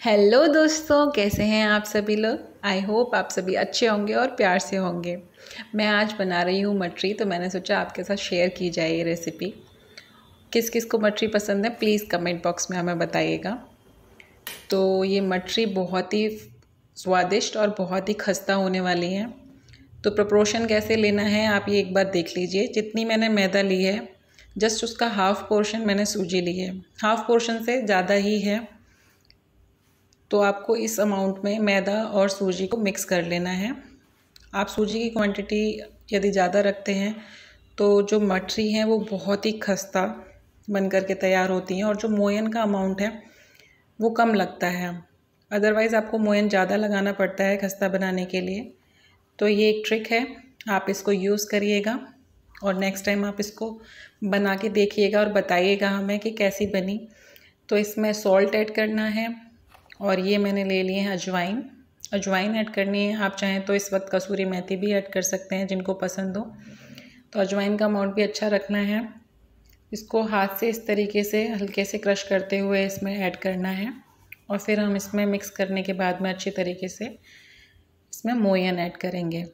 Hello दोस्तों, कैसे हैं आप सभी लोग। आई होप आप सभी अच्छे होंगे और प्यार से होंगे। मैं आज बना रही हूँ मटरी, तो मैंने सोचा आपके साथ शेयर की जाए ये रेसिपी। किस किस को मटरी पसंद है प्लीज़ कमेंट बॉक्स में हमें बताइएगा। तो ये मटरी बहुत ही स्वादिष्ट और बहुत ही खस्ता होने वाली है। तो प्रोपोर्शन कैसे लेना है आप ये एक बार देख लीजिए। जितनी मैंने मैदा ली है जस्ट उसका हाफ़ पोर्शन मैंने सूजी ली है। हाफ़ पोर्शन से ज़्यादा ही है, तो आपको इस अमाउंट में मैदा और सूजी को मिक्स कर लेना है। आप सूजी की क्वांटिटी यदि ज़्यादा रखते हैं तो जो मटरी हैं वो बहुत ही खस्ता बन कर के तैयार होती हैं और जो मोयन का अमाउंट है वो कम लगता है। अदरवाइज़ आपको मोयन ज़्यादा लगाना पड़ता है खस्ता बनाने के लिए। तो ये एक ट्रिक है, आप इसको यूज़ करिएगा और नेक्स्ट टाइम आप इसको बना के देखिएगा और बताइएगा हमें कि कैसी बनी। तो इसमें सॉल्ट ऐड करना है और ये मैंने ले लिए हैं अजवाइन ऐड करनी है। आप चाहें तो इस वक्त कसूरी मेथी भी ऐड कर सकते हैं जिनको पसंद हो। तो अजवाइन का अमाउंट भी अच्छा रखना है। इसको हाथ से इस तरीके से हल्के से क्रश करते हुए इसमें ऐड करना है और फिर हम इसमें मिक्स करने के बाद में अच्छी तरीके से इसमें मोयन ऐड करेंगे।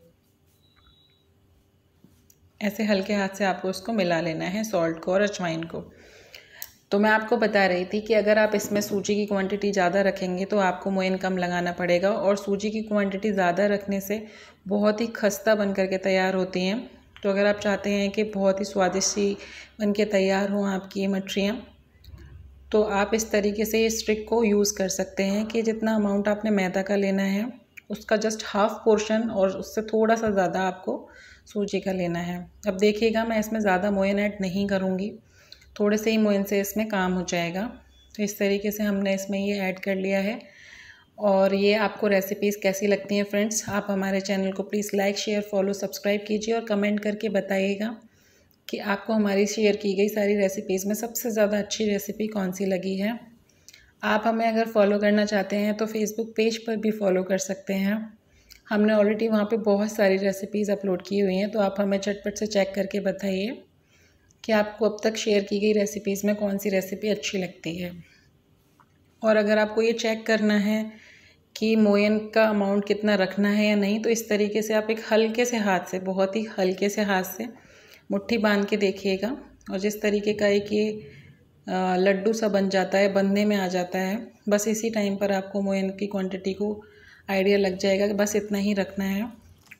ऐसे हल्के हाथ से आपको इसको मिला लेना है, सॉल्ट को और अजवाइन को। तो मैं आपको बता रही थी कि अगर आप इसमें सूजी की क्वांटिटी ज़्यादा रखेंगे तो आपको मोयन कम लगाना पड़ेगा, और सूजी की क्वांटिटी ज़्यादा रखने से बहुत ही खस्ता बन करके तैयार होती हैं। तो अगर आप चाहते हैं कि बहुत ही स्वादिष्ट सी बन के तैयार हों आपकी ये मटरियाँ, तो आप इस तरीके से इस ट्रिक को यूज़ कर सकते हैं कि जितना अमाउंट आपने मैदा का लेना है उसका जस्ट हाफ़ पोर्शन और उससे थोड़ा सा ज़्यादा आपको सूजी का लेना है। अब देखिएगा, मैं इसमें ज़्यादा मोयन ऐड नहीं करूँगी, थोड़े से ही मोयन से इसमें काम हो जाएगा। तो इस तरीके से हमने इसमें ये ऐड कर लिया है। और ये आपको रेसिपीज़ कैसी लगती हैं फ्रेंड्स, आप हमारे चैनल को please like share follow subscribe कीजिए और कमेंट करके बताइएगा कि आपको हमारी शेयर की गई सारी रेसिपीज़ में सबसे ज़्यादा अच्छी रेसिपी कौन सी लगी है। आप हमें अगर फॉलो करना चाहते हैं तो फेसबुक पेज पर भी फॉलो कर सकते हैं। हमने ऑलरेडी वहाँ पे बहुत सारी रेसिपीज़ अपलोड की हुई हैं, तो आप हमें झटपट से चेक करके बताइए कि आपको अब तक शेयर की गई रेसिपीज़ में कौन सी रेसिपी अच्छी लगती है। और अगर आपको ये चेक करना है कि मोयन का अमाउंट कितना रखना है या नहीं, तो इस तरीके से आप एक हल्के से हाथ से, बहुत ही हल्के से हाथ से मुट्ठी बांध के देखिएगा। और जिस तरीके का एक ये लड्डू सा बन जाता है, बनने में आ जाता है, बस इसी टाइम पर आपको मोयन की क्वांटिटी को आइडिया लग जाएगा कि बस इतना ही रखना है।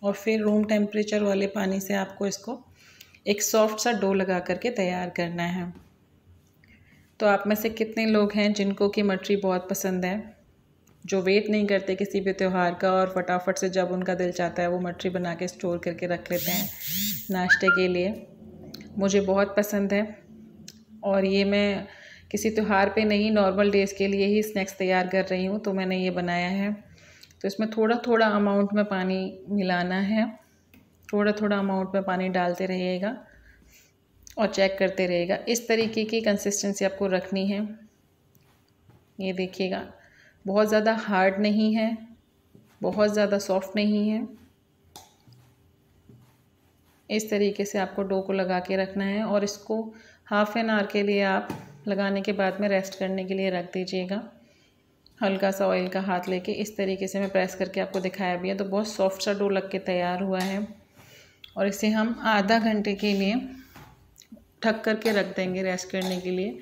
और फिर रूम टेम्परेचर वाले पानी से आपको इसको एक सॉफ्ट सा डो लगा करके तैयार करना है। तो आप में से कितने लोग हैं जिनको कि मटरी बहुत पसंद है, जो वेट नहीं करते किसी भी त्यौहार का और फटाफट से जब उनका दिल चाहता है वो मटरी बना के स्टोर करके रख लेते हैं नाश्ते के लिए। मुझे बहुत पसंद है और ये मैं किसी त्यौहार पे नहीं, नॉर्मल डेज़ के लिए ही स्नैक्स तैयार कर रही हूँ। तो मैंने ये बनाया है। तो इसमें थोड़ा थोड़ा अमाउंट में पानी मिलाना है, थोड़ा थोड़ा अमाउंट में पानी डालते रहिएगा और चेक करते रहिएगा। इस तरीके की कंसिस्टेंसी आपको रखनी है। ये देखिएगा, बहुत ज़्यादा हार्ड नहीं है, बहुत ज़्यादा सॉफ्ट नहीं है। इस तरीके से आपको डो को लगा के रखना है और इसको हाफ़ एन आवर के लिए आप लगाने के बाद में रेस्ट करने के लिए रख दीजिएगा। हल्का सा ऑयल का हाथ लेके इस तरीके से मैं प्रेस करके आपको दिखाया भी है। तो बहुत सॉफ्ट सा डो लग के तैयार हुआ है और इसे हम आधा घंटे के लिए ढक करके रख देंगे रेस्ट करने के लिए।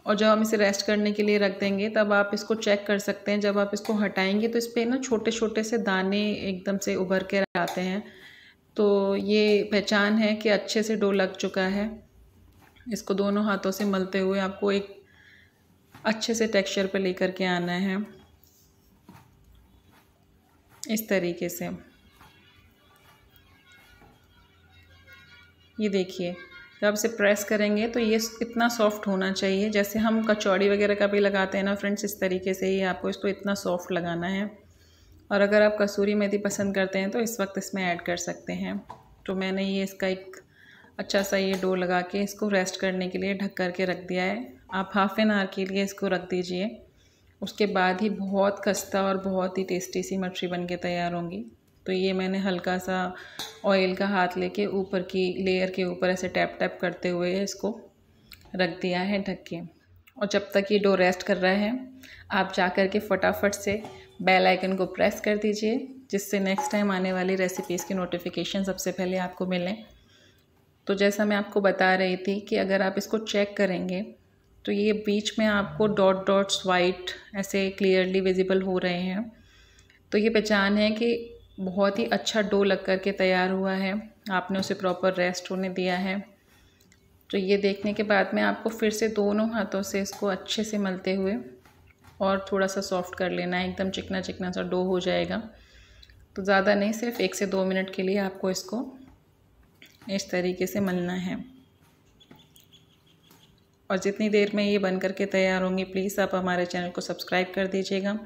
और जब हम इसे रेस्ट करने के लिए रख देंगे तब आप इसको चेक कर सकते हैं। जब आप इसको हटाएंगे तो इस पर ना छोटे छोटे से दाने एकदम से उभर के आते हैं, तो ये पहचान है कि अच्छे से डो लग चुका है। इसको दोनों हाथों से मलते हुए आपको एक अच्छे से टेक्सचर पे लेकर के आना है, इस तरीके से। ये देखिए, जब इसे प्रेस करेंगे तो ये इतना सॉफ्ट होना चाहिए, जैसे हम कचौड़ी वगैरह का भी लगाते हैं ना फ्रेंड्स, इस तरीके से ही आपको इसको इतना सॉफ्ट लगाना है। और अगर आप कसूरी मेथी पसंद करते हैं तो इस वक्त इसमें ऐड कर सकते हैं। तो मैंने ये इसका एक अच्छा सा ये डो लगा के इसको रेस्ट करने के लिए ढक करके रख दिया है। आप हाफ़ एन आवर के लिए इसको रख दीजिए, उसके बाद ही बहुत खस्ता और बहुत ही टेस्टी सी मटरी बन के तैयार होंगी। तो ये मैंने हल्का सा ऑयल का हाथ लेके ऊपर की लेयर के ऊपर ऐसे टैप टैप करते हुए इसको रख दिया है ढक के। और जब तक ये डो रेस्ट कर रहा है आप जा कर के फटाफट से बेल आइकन को प्रेस कर दीजिए, जिससे नेक्स्ट टाइम आने वाली रेसिपीज़ की नोटिफिकेशन सबसे पहले आपको मिलें। तो जैसा मैं आपको बता रही थी कि अगर आप इसको चेक करेंगे तो ये बीच में आपको डॉट डॉट्स वाइट ऐसे क्लियरली विजिबल हो रहे हैं, तो ये पहचान है कि बहुत ही अच्छा डो लग कर के तैयार हुआ है, आपने उसे प्रॉपर रेस्ट होने दिया है। तो ये देखने के बाद में आपको फिर से दोनों हाथों से इसको अच्छे से मलते हुए और थोड़ा सा सॉफ्ट कर लेना है, एकदम चिकना चिकना सा डो हो जाएगा। तो ज़्यादा नहीं, सिर्फ 1 से 2 मिनट के लिए आपको इसको इस तरीके से मलना है। और जितनी देर में ये बन करके तैयार होंगी प्लीज़ आप हमारे चैनल को सब्सक्राइब कर दीजिएगा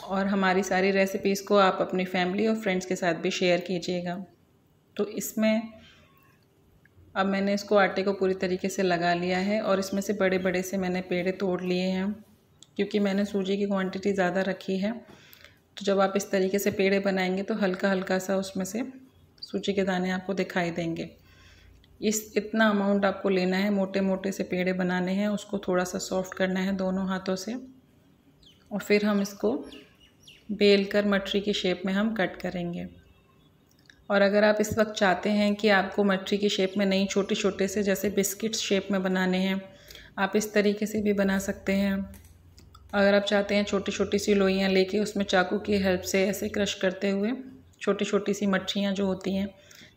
और हमारी सारी रेसिपीज़ को आप अपनी फैमिली और फ्रेंड्स के साथ भी शेयर कीजिएगा। तो इसमें अब मैंने इसको आटे को पूरी तरीके से लगा लिया है और इसमें से बड़े बड़े से मैंने पेड़े तोड़ लिए हैं, क्योंकि मैंने सूजी की क्वांटिटी ज़्यादा रखी है। तो जब आप इस तरीके से पेड़े बनाएंगे तो हल्का हल्का सा उसमें से सूजी के दाने आपको दिखाई देंगे। इतना अमाउंट आपको लेना है, मोटे मोटे से पेड़े बनाने हैं, उसको थोड़ा सा सॉफ्ट करना है दोनों हाथों से और फिर हम इसको बेल कर मटरी की शेप में हम कट करेंगे। और अगर आप इस वक्त चाहते हैं कि आपको मटरी की शेप में नहीं, छोटे छोटे से जैसे बिस्किट्स शेप में बनाने हैं, आप इस तरीके से भी बना सकते हैं। अगर आप चाहते हैं छोटी छोटी सी लोइयाँ लेके उसमें चाकू की हेल्प से ऐसे क्रश करते हुए छोटी छोटी सी मटरियाँ जो होती हैं,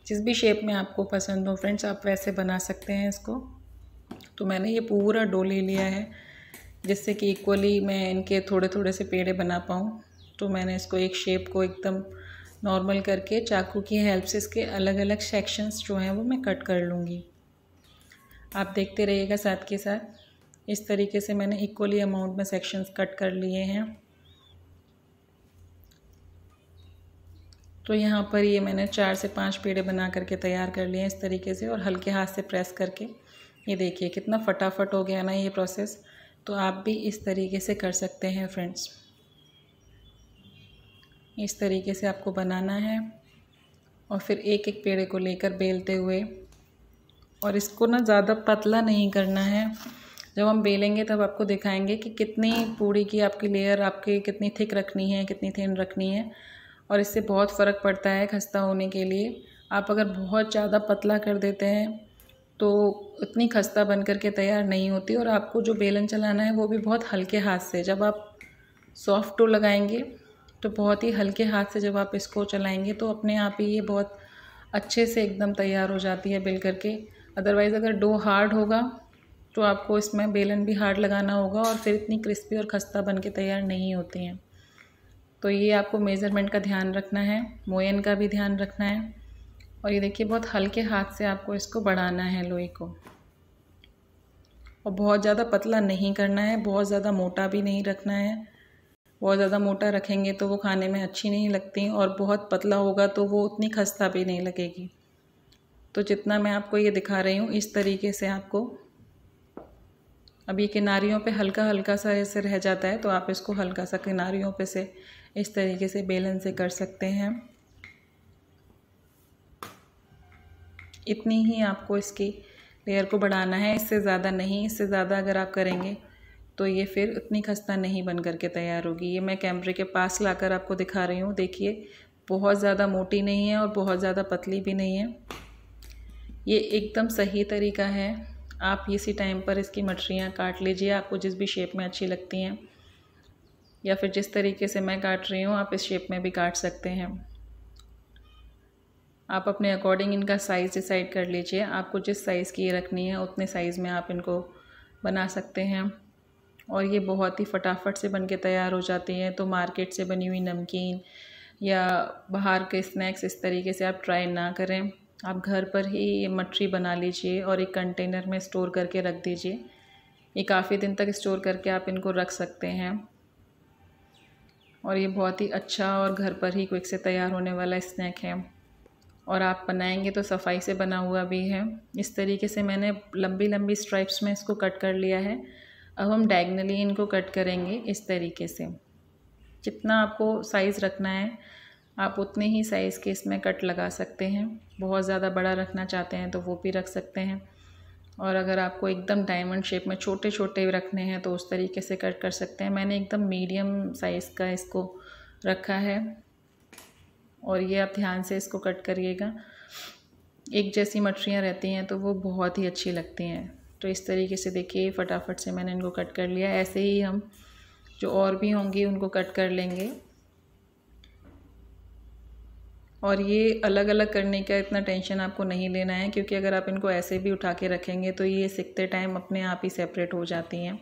जिस भी शेप में आपको पसंद हो फ्रेंड्स, आप वैसे बना सकते हैं इसको। तो मैंने ये पूरा डो ले लिया है जिससे कि इक्वली मैं इनके थोड़े थोड़े से पेड़े बना पाऊँ। तो मैंने इसको एक शेप को एकदम नॉर्मल करके चाकू की हेल्प से इसके अलग अलग सेक्शंस जो हैं वो मैं कट कर लूँगी। आप देखते रहिएगा साथ के साथ। इस तरीके से मैंने इक्वली अमाउंट में सेक्शंस कट कर लिए हैं। तो यहाँ पर ये मैंने 4 से 5 पेड़े बना करके तैयार कर लिए हैं इस तरीके से, और हल्के हाथ से प्रेस करके ये देखिए कितना फटाफट हो गया ना ये प्रोसेस। तो आप भी इस तरीके से कर सकते हैं फ्रेंड्स। इस तरीके से आपको बनाना है और फिर एक एक पेड़े को लेकर बेलते हुए, और इसको ना ज़्यादा पतला नहीं करना है। जब हम बेलेंगे तब आपको दिखाएंगे कि कितनी पूड़ी की आपकी लेयर आपकी कितनी थिक रखनी है, कितनी थिन रखनी है, और इससे बहुत फ़र्क पड़ता है खस्ता होने के लिए। आप अगर बहुत ज़्यादा पतला कर देते हैं तो उतनी खस्ता बन करके तैयार नहीं होती, और आपको जो बेलन चलाना है वो भी बहुत हल्के हाथ से। जब आप सॉफ्ट डो लगाएंगे तो बहुत ही हल्के हाथ से जब आप इसको चलाएंगे तो अपने आप ही ये बहुत अच्छे से एकदम तैयार हो जाती है बेल करके। अदरवाइज़ अगर डो हार्ड होगा तो आपको इसमें बेलन भी हार्ड लगाना होगा और फिर इतनी क्रिस्पी और खस्ता बन के तैयार नहीं होती हैं। तो ये आपको मेज़रमेंट का ध्यान रखना है, मोयन का भी ध्यान रखना है। और ये देखिए बहुत हल्के हाथ से आपको इसको बढ़ाना है लोई को, और बहुत ज़्यादा पतला नहीं करना है, बहुत ज़्यादा मोटा भी नहीं रखना है। बहुत ज़्यादा मोटा रखेंगे तो वो खाने में अच्छी नहीं लगती, और बहुत पतला होगा तो वो उतनी खस्ता भी नहीं लगेगी। तो जितना मैं आपको ये दिखा रही हूँ इस तरीके से आपको, अभी किनारियों पे हल्का हल्का सा ऐसे रह जाता है तो आप इसको हल्का सा किनारियों पे से इस तरीके से बेलन से कर सकते हैं। इतनी ही आपको इसकी लेयर को बढ़ाना है, इससे ज़्यादा नहीं। इससे ज़्यादा अगर आप करेंगे तो ये फिर उतनी खस्ता नहीं बन करके तैयार होगी। ये मैं कैमरे के पास लाकर आपको दिखा रही हूँ। देखिए बहुत ज़्यादा मोटी नहीं है और बहुत ज़्यादा पतली भी नहीं है, ये एकदम सही तरीका है। आप इसी टाइम पर इसकी मटरियाँ काट लीजिए, आपको जिस भी शेप में अच्छी लगती हैं, या फिर जिस तरीके से मैं काट रही हूँ आप इस शेप में भी काट सकते हैं। आप अपने अकॉर्डिंग इनका साइज़ डिसाइड कर लीजिए, आपको जिस साइज़ की ये रखनी है उतने साइज़ में आप इनको बना सकते हैं। और ये बहुत ही फटाफट से बन के तैयार हो जाती हैं। तो मार्केट से बनी हुई नमकीन या बाहर के स्नैक्स इस तरीके से आप ट्राई ना करें, आप घर पर ही ये मटरी बना लीजिए और एक कंटेनर में स्टोर करके रख दीजिए। ये काफ़ी दिन तक स्टोर करके आप इनको रख सकते हैं, और ये बहुत ही अच्छा और घर पर ही क्विक से तैयार होने वाला स्नैक है। और आप बनाएंगे तो सफाई से बना हुआ भी है। इस तरीके से मैंने लंबी लंबी स्ट्राइप्स में इसको कट कर लिया है। अब हम डायगनली इनको कट करेंगे इस तरीके से। जितना आपको साइज़ रखना है आप उतने ही साइज़ के इसमें कट लगा सकते हैं। बहुत ज़्यादा बड़ा रखना चाहते हैं तो वो भी रख सकते हैं। और अगर आपको एकदम डायमंड शेप में छोटे छोटे रखने हैं तो उस तरीके से कट कर सकते हैं। मैंने एकदम मीडियम साइज़ का इसको रखा है और ये आप ध्यान से इसको कट करिएगा। एक जैसी मटरियाँ रहती हैं तो वो बहुत ही अच्छी लगती हैं। तो इस तरीके से देखिए फटाफट से मैंने इनको कट कर लिया। ऐसे ही हम जो और भी होंगी उनको कट कर लेंगे। और ये अलग अलग करने का इतना टेंशन आपको नहीं लेना है, क्योंकि अगर आप इनको ऐसे भी उठा के रखेंगे तो ये सिकते टाइम अपने आप ही सेपरेट हो जाती हैं।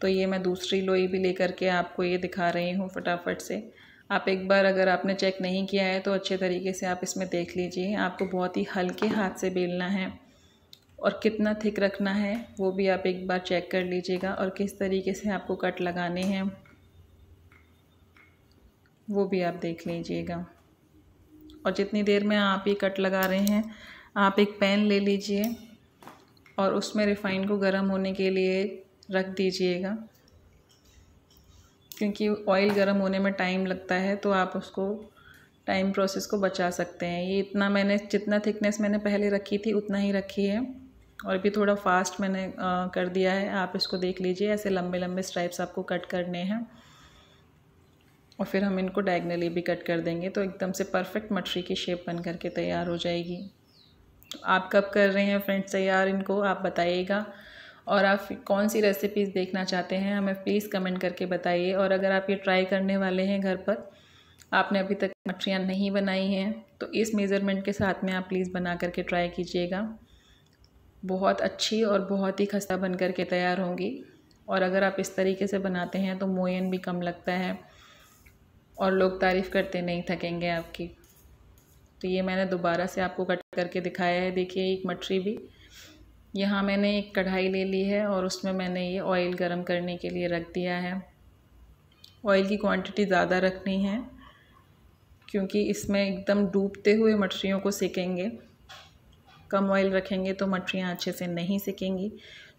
तो ये मैं दूसरी लोई भी लेकर के आपको ये दिखा रही हूँ फटाफट से। आप एक बार अगर आपने चेक नहीं किया है तो अच्छे तरीके से आप इसमें देख लीजिए। आपको बहुत ही हल्के हाथ से बेलना है और कितना थिक रखना है वो भी आप एक बार चेक कर लीजिएगा, और किस तरीके से आपको कट लगाने हैं वो भी आप देख लीजिएगा। और जितनी देर में आप ये कट लगा रहे हैं, आप एक पैन ले लीजिए और उसमें रिफ़ाइन को गर्म होने के लिए रख दीजिएगा, क्योंकि ऑयल गर्म होने में टाइम लगता है तो आप उसको टाइम प्रोसेस को बचा सकते हैं। ये इतना मैंने जितना थिकनेस मैंने पहले रखी थी उतना ही रखी है, और भी थोड़ा फास्ट मैंने कर दिया है। आप इसको देख लीजिए, ऐसे लंबे लंबे स्ट्राइप्स आपको कट करने हैं और फिर हम इनको डायगनली भी कट कर देंगे तो एकदम से परफेक्ट मटरी की शेप बन करके तैयार हो जाएगी। आप कब कर रहे हैं फ्रेंड्स तैयार इनको, आप बताइएगा। और आप कौन सी रेसिपीज़ देखना चाहते हैं हमें प्लीज़ कमेंट करके बताइए। और अगर आप ये ट्राई करने वाले हैं घर पर, आपने अभी तक मटरियाँ नहीं बनाई हैं, तो इस मेज़रमेंट के साथ में आप प्लीज़ बना करके ट्राई कीजिएगा। बहुत अच्छी और बहुत ही खस्ता बन करके तैयार होंगी। और अगर आप इस तरीके से बनाते हैं तो मोयन भी कम लगता है और लोग तारीफ़ करते नहीं थकेंगे आपकी। तो ये मैंने दोबारा से आपको कट करके दिखाया है। देखिए एक मटरी भी, यहाँ मैंने एक कढ़ाई ले ली है और उसमें मैंने ये ऑयल गरम करने के लिए रख दिया है। ऑयल की क्वांटिटी ज़्यादा रखनी है, क्योंकि इसमें एकदम डूबते हुए मटरियों को सेकेंगे। कम ऑयल रखेंगे तो मटरियाँ अच्छे से नहीं सेकेंगी,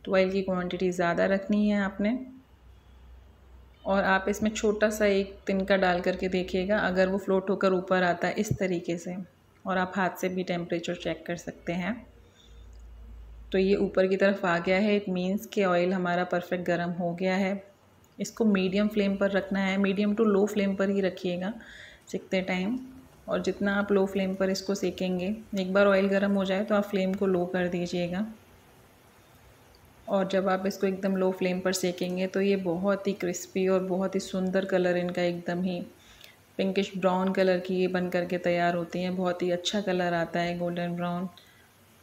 तो ऑयल की क्वांटिटी ज़्यादा रखनी है आपने। और आप इसमें छोटा सा एक तिनका डाल करके देखिएगा, अगर वो फ्लोट होकर ऊपर आता है इस तरीके से, और आप हाथ से भी टेम्परेचर चेक कर सकते हैं, तो ये ऊपर की तरफ आ गया है। इट मीन्स कि ऑयल हमारा परफेक्ट गर्म हो गया है। इसको मीडियम फ्लेम पर रखना है, मीडियम टू लो फ्लेम पर ही रखिएगा सेकते टाइम। और जितना आप लो फ्लेम पर इसको सेकेंगे, एक बार ऑयल गर्म हो जाए तो आप फ्लेम को लो कर दीजिएगा। और जब आप इसको एकदम लो फ्लेम पर सेकेंगे तो ये बहुत ही क्रिस्पी और बहुत ही सुंदर कलर इनका एकदम ही पिंकिश ब्राउन कलर की ये बन करके तैयार होती हैं। बहुत ही अच्छा कलर आता है, गोल्डन ब्राउन,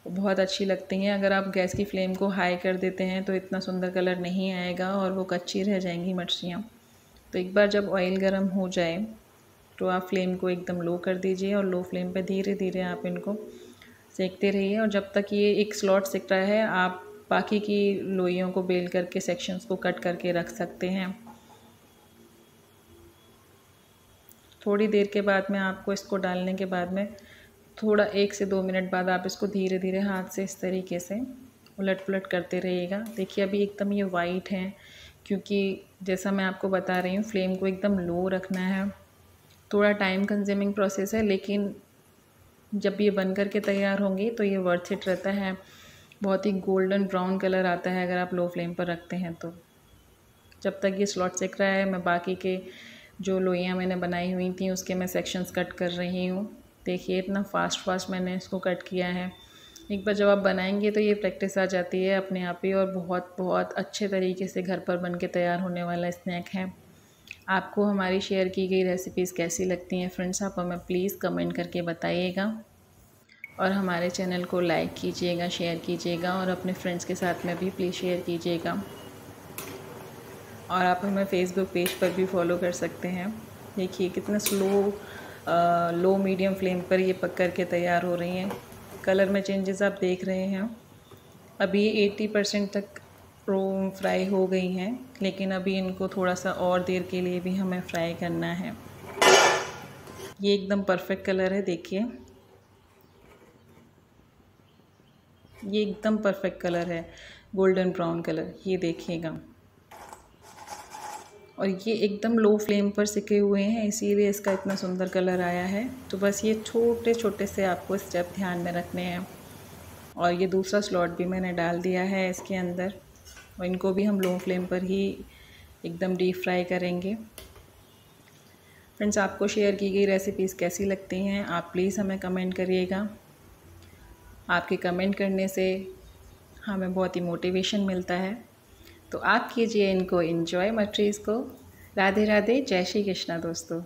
बहुत अच्छी लगती हैं। अगर आप गैस की फ्लेम को हाई कर देते हैं तो इतना सुंदर कलर नहीं आएगा और वो कच्ची रह जाएंगी मछलियाँ। तो एक बार जब ऑयल गर्म हो जाए तो आप फ्लेम को एकदम लो कर दीजिए और लो फ्लेम पर धीरे धीरे आप इनको सेकते रहिए। और जब तक ये एक स्लॉट सिक रहा है, आप बाकी की लोइयों को बेल करके सेक्शंस को कट करके रख सकते हैं। थोड़ी देर के बाद में आपको इसको डालने के बाद में थोड़ा 1 से 2 मिनट बाद आप इसको धीरे धीरे हाथ से इस तरीके से उलट पुलट करते रहिएगा। देखिए अभी एकदम ये वाइट हैं, क्योंकि जैसा मैं आपको बता रही हूँ फ्लेम को एकदम लो रखना है। थोड़ा टाइम कंज्यूमिंग प्रोसेस है, लेकिन जब ये बन कर के तैयार होंगी तो ये वर्थ इट रहता है। बहुत ही गोल्डन ब्राउन कलर आता है अगर आप लो फ्लेम पर रखते हैं तो। जब तक ये स्लॉट सिक रहा है, मैं बाकी के जो लोइयाँ मैंने बनाई हुई थी उसके मैं सेक्शंस कट कर रही हूँ। देखिए इतना फास्ट मैंने इसको कट किया है। एक बार जब आप बनाएंगे तो ये प्रैक्टिस आ जाती है अपने आप ही, और बहुत बहुत अच्छे तरीके से घर पर बन के तैयार होने वाला स्नैक है। आपको हमारी शेयर की गई रेसिपीज़ कैसी लगती हैं फ्रेंड्स, आप हमें प्लीज़ कमेंट करके बताइएगा। और हमारे चैनल को लाइक कीजिएगा, शेयर कीजिएगा, और अपने फ्रेंड्स के साथ में भी प्लीज़ शेयर कीजिएगा। और आप हमें फेसबुक पेज पर भी फॉलो कर सकते हैं। देखिए कितना लो मीडियम फ्लेम पर ये पक कर के तैयार हो रही हैं। कलर में चेंजेस आप देख रहे हैं। अभी 80% तक फ्राई हो गई हैं, लेकिन अभी इनको थोड़ा सा और देर के लिए भी हमें फ्राई करना है। ये एकदम परफेक्ट कलर है, देखिए ये एकदम परफेक्ट कलर है, गोल्डन ब्राउन कलर, ये देखिएगा। और ये एकदम लो फ्लेम पर सिके हुए हैं, इसीलिए इसका इतना सुंदर कलर आया है। तो बस ये छोटे छोटे से आपको स्टेप ध्यान में रखने हैं। और ये दूसरा स्लॉट भी मैंने डाल दिया है इसके अंदर, और इनको भी हम लो फ्लेम पर ही एकदम डीप फ्राई करेंगे। फ्रेंड्स, आपको शेयर की गई रेसिपीज़ कैसी लगती हैं आप प्लीज़ हमें कमेंट करिएगा। आपके कमेंट करने से हमें बहुत ही मोटिवेशन मिलता है। तो आप कीजिए इनको एंजॉय मटरीज़ को। राधे राधे, जय श्री कृष्णा दोस्तों।